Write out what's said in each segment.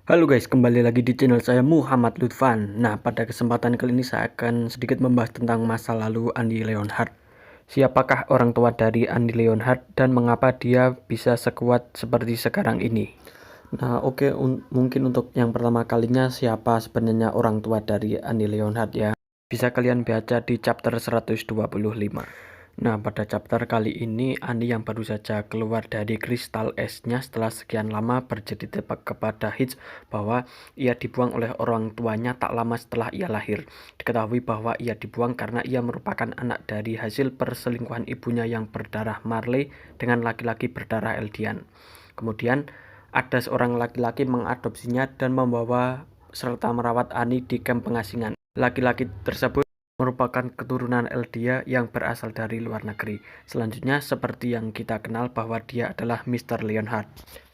Halo guys, kembali lagi di channel saya Muhammad Lutfan. Nah, pada kesempatan kali ini saya akan sedikit membahas tentang masa lalu Andy Leonhardt. Siapakah orang tua dari Andy Leonhardt dan mengapa dia bisa sekuat seperti sekarang ini? Nah, oke, mungkin untuk yang pertama kalinya siapa sebenarnya orang tua dari Andy Leonhardt ya? Bisa kalian baca di chapter 125. Nah, pada chapter kali ini, Andy yang baru saja keluar dari kristal esnya setelah sekian lama bercerita kepada Hitch bahwa ia dibuang oleh orang tuanya tak lama setelah ia lahir. Diketahui bahwa ia dibuang karena ia merupakan anak dari hasil perselingkuhan ibunya yang berdarah Marley dengan laki-laki berdarah Eldian. Kemudian, ada seorang laki-laki mengadopsinya dan membawa serta merawat Annie di kamp pengasingan. Laki-laki tersebut merupakan keturunan Eldia yang berasal dari luar negeri. Selanjutnya, seperti yang kita kenal bahwa dia adalah Mr. Leonhardt.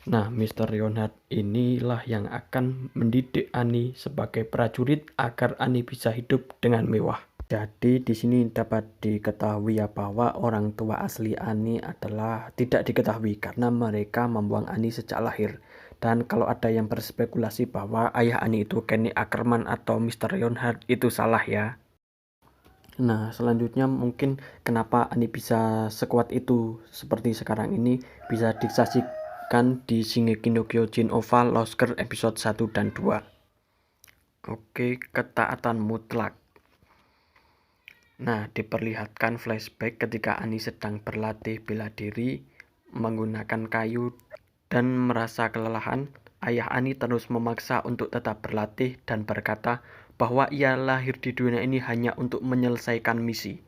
Nah, Mr. Leonhardt inilah yang akan mendidik Annie sebagai prajurit agar Annie bisa hidup dengan mewah. Jadi di sini dapat diketahui ya bahwa orang tua asli Annie adalah tidak diketahui karena mereka membuang Annie sejak lahir. Dan kalau ada yang berspekulasi bahwa ayah Annie itu Kenny Ackerman atau Mr. Leonhardt, itu salah ya. Nah, selanjutnya mungkin kenapa Ani bisa sekuat itu seperti sekarang ini bisa disaksikan di Shingeki no Kyojin OVA Lost Girl episode 1 dan 2. Oke, ketaatan mutlak. Nah, diperlihatkan flashback ketika Ani sedang berlatih bela diri menggunakan kayu dan merasa kelelahan. Ayah Ani terus memaksa untuk tetap berlatih dan berkata bahwa ia lahir di dunia ini hanya untuk menyelesaikan misi.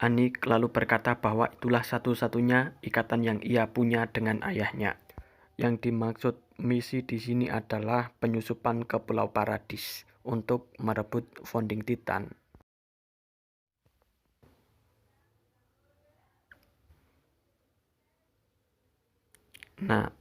Ani lalu berkata bahwa itulah satu-satunya ikatan yang ia punya dengan ayahnya. Yang dimaksud misi di sini adalah penyusupan ke Pulau Paradis untuk merebut Founding Titan. Nah,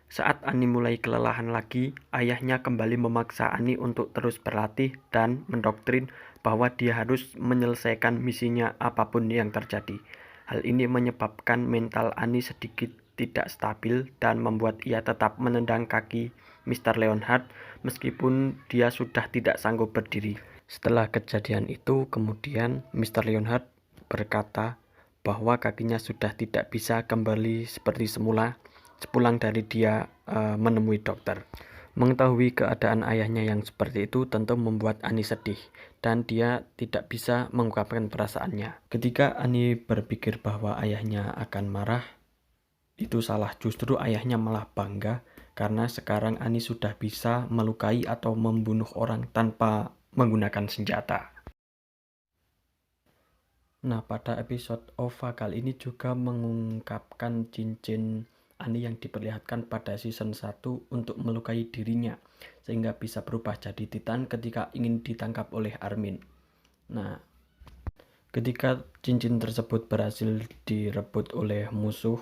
saat Ani mulai kelelahan lagi, ayahnya kembali memaksa Ani untuk terus berlatih dan mendoktrin bahwa dia harus menyelesaikan misinya apapun yang terjadi. Hal ini menyebabkan mental Ani sedikit tidak stabil dan membuat ia tetap menendang kaki Mr. Leonhardt meskipun dia sudah tidak sanggup berdiri. Setelah kejadian itu, kemudian Mr. Leonhardt berkata bahwa kakinya sudah tidak bisa kembali seperti semula sepulang dari dia menemui dokter. Mengetahui keadaan ayahnya yang seperti itu tentu membuat Ani sedih dan dia tidak bisa mengungkapkan perasaannya. Ketika Ani berpikir bahwa ayahnya akan marah, itu salah. Justru ayahnya malah bangga karena sekarang Ani sudah bisa melukai atau membunuh orang tanpa menggunakan senjata. Nah, pada episode OVA kali ini juga mengungkapkan cincin Ani yang diperlihatkan pada season 1 untuk melukai dirinya sehingga bisa berubah jadi Titan ketika ingin ditangkap oleh Armin. Nah, ketika cincin tersebut berhasil direbut oleh musuh,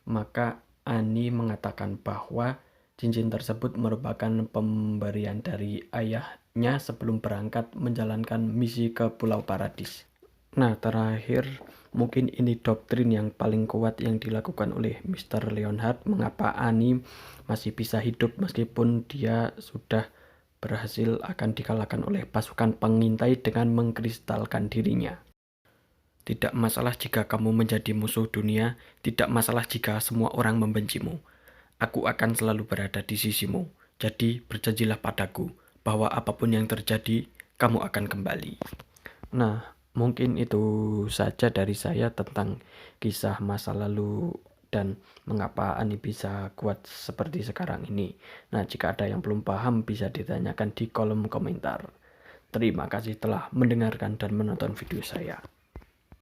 maka Ani mengatakan bahwa cincin tersebut merupakan pemberian dari ayahnya sebelum berangkat menjalankan misi ke Pulau Paradis. Nah, terakhir, mungkin ini doktrin yang paling kuat yang dilakukan oleh Mr. Leonhardt. Mengapa Ani masih bisa hidup meskipun dia sudah berhasil akan dikalahkan oleh pasukan pengintai dengan mengkristalkan dirinya. Tidak masalah jika kamu menjadi musuh dunia, tidak masalah jika semua orang membencimu. Aku akan selalu berada di sisimu. Jadi berjanjilah padaku bahwa apapun yang terjadi, kamu akan kembali. Nah, mungkin itu saja dari saya tentang kisah masa lalu dan mengapa Ani bisa kuat seperti sekarang ini. Nah, jika ada yang belum paham bisa ditanyakan di kolom komentar. Terima kasih telah mendengarkan dan menonton video saya.